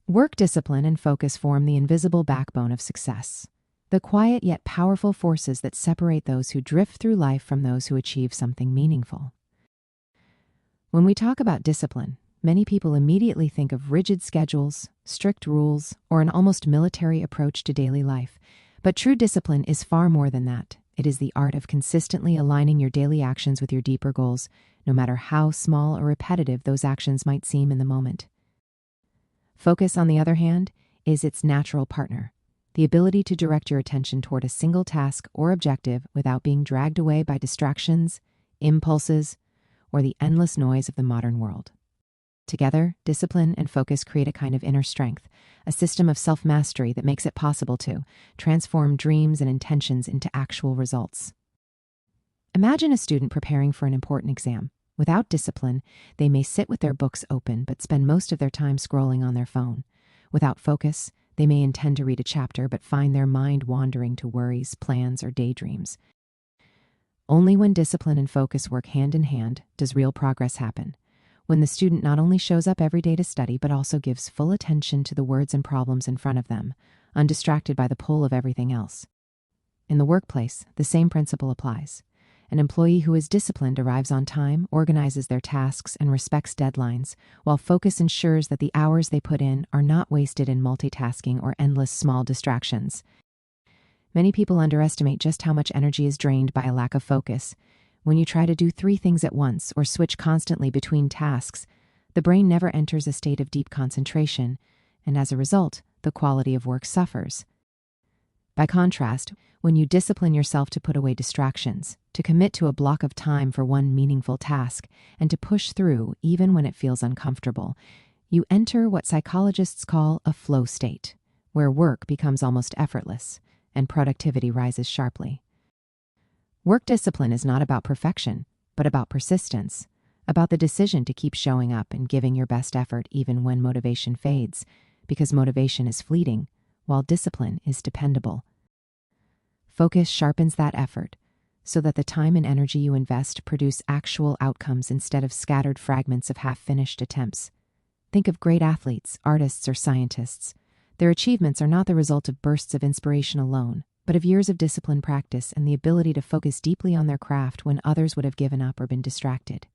Work discipline and focus form the invisible backbone of success, the quiet yet powerful forces that separate those who drift through life from those who achieve something meaningful. When we talk about discipline, many people immediately think of rigid schedules, strict rules, or an almost military approach to daily life. But true discipline is far more than that. It is the art of consistently aligning your daily actions with your deeper goals, no matter how small or repetitive those actions might seem in the moment. Focus, on the other hand, is its natural partner, the ability to direct your attention toward a single task or objective without being dragged away by distractions, impulses, or the endless noise of the modern world. Together, discipline and focus create a kind of inner strength, a system of self-mastery that makes it possible to transform dreams and intentions into actual results. Imagine a student preparing for an important exam. Without discipline, they may sit with their books open but spend most of their time scrolling on their phone. Without focus, they may intend to read a chapter but find their mind wandering to worries, plans, or daydreams. Only when discipline and focus work hand in hand does real progress happen. When the student not only shows up every day to study but also gives full attention to the words and problems in front of them, undistracted by the pull of everything else. In the workplace, the same principle applies. An employee who is disciplined arrives on time, organizes their tasks, and respects deadlines, while focus ensures that the hours they put in are not wasted in multitasking or endless small distractions. Many people underestimate just how much energy is drained by a lack of focus. When you try to do 3 things at once or switch constantly between tasks, the brain never enters a state of deep concentration, and as a result, the quality of work suffers. By contrast, when you discipline yourself to put away distractions, to commit to a block of time for one meaningful task, and to push through even when it feels uncomfortable, you enter what psychologists call a flow state, where work becomes almost effortless and productivity rises sharply. Work discipline is not about perfection, but about persistence, about the decision to keep showing up and giving your best effort even when motivation fades, because motivation is fleeting, while discipline is dependable. Focus sharpens that effort so that the time and energy you invest produce actual outcomes instead of scattered fragments of half-finished attempts. Think of great athletes, artists, or scientists. Their achievements are not the result of bursts of inspiration alone, but of years of disciplined practice and the ability to focus deeply on their craft when others would have given up or been distracted.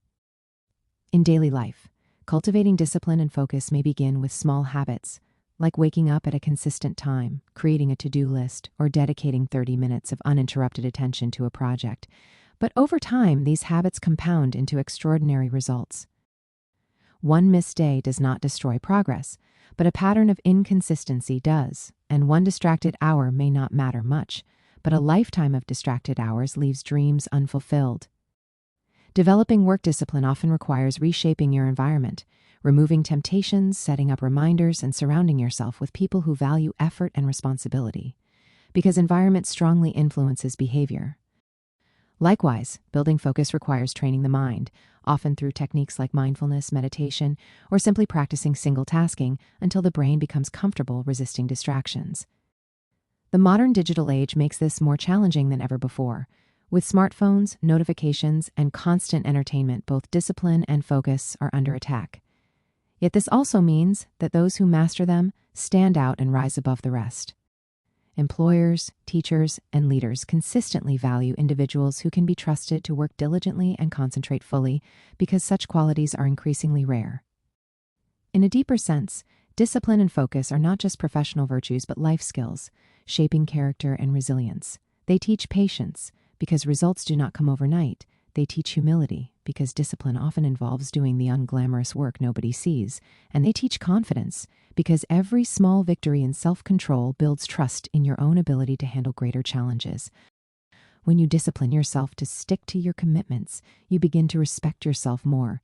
In daily life, cultivating discipline and focus may begin with small habits, like waking up at a consistent time, creating a to-do list, or dedicating 30 minutes of uninterrupted attention to a project. But over time, these habits compound into extraordinary results. One missed day does not destroy progress, but a pattern of inconsistency does, and one distracted hour may not matter much, but a lifetime of distracted hours leaves dreams unfulfilled. Developing work discipline often requires reshaping your environment, removing temptations, setting up reminders, and surrounding yourself with people who value effort and responsibility, because environment strongly influences behavior. Likewise, building focus requires training the mind, often through techniques like mindfulness, meditation, or simply practicing single tasking until the brain becomes comfortable resisting distractions. The modern digital age makes this more challenging than ever before. With smartphones, notifications, and constant entertainment, both discipline and focus are under attack. Yet this also means that those who master them stand out and rise above the rest. Employers, teachers, and leaders consistently value individuals who can be trusted to work diligently and concentrate fully because such qualities are increasingly rare. In a deeper sense, discipline and focus are not just professional virtues but life skills, shaping character and resilience. They teach patience, because results do not come overnight. They teach humility, because discipline often involves doing the unglamorous work nobody sees. And they teach confidence, because every small victory in self-control builds trust in your own ability to handle greater challenges. When you discipline yourself to stick to your commitments, you begin to respect yourself more.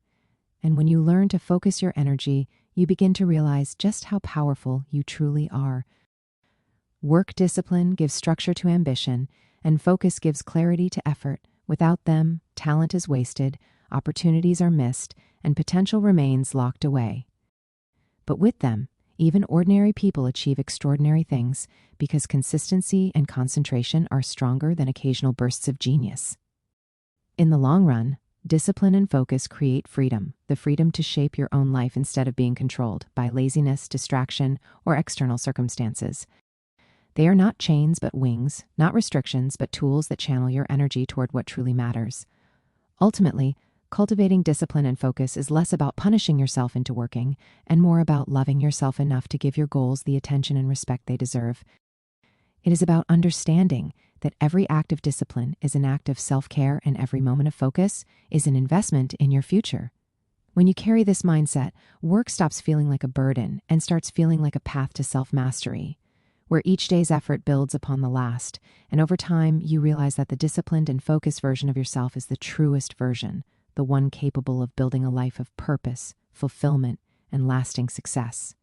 And when you learn to focus your energy, you begin to realize just how powerful you truly are. Work discipline gives structure to ambition, and focus gives clarity to effort. Without them, talent is wasted, opportunities are missed, and potential remains locked away. But with them, even ordinary people achieve extraordinary things because consistency and concentration are stronger than occasional bursts of genius. In the long run, Discipline and focus create freedom, the freedom to shape your own life instead of being controlled by laziness, distraction, or external circumstances. They are not chains but wings, not restrictions but tools that channel your energy toward what truly matters. Ultimately, cultivating discipline and focus is less about punishing yourself into working and more about loving yourself enough to give your goals the attention and respect they deserve. It is about understanding that every act of discipline is an act of self-care and every moment of focus is an investment in your future. When you carry this mindset, work stops feeling like a burden and starts feeling like a path to self-mastery, where each day's effort builds upon the last, and over time you realize that the disciplined and focused version of yourself is the truest version, the one capable of building a life of purpose, fulfillment, and lasting success.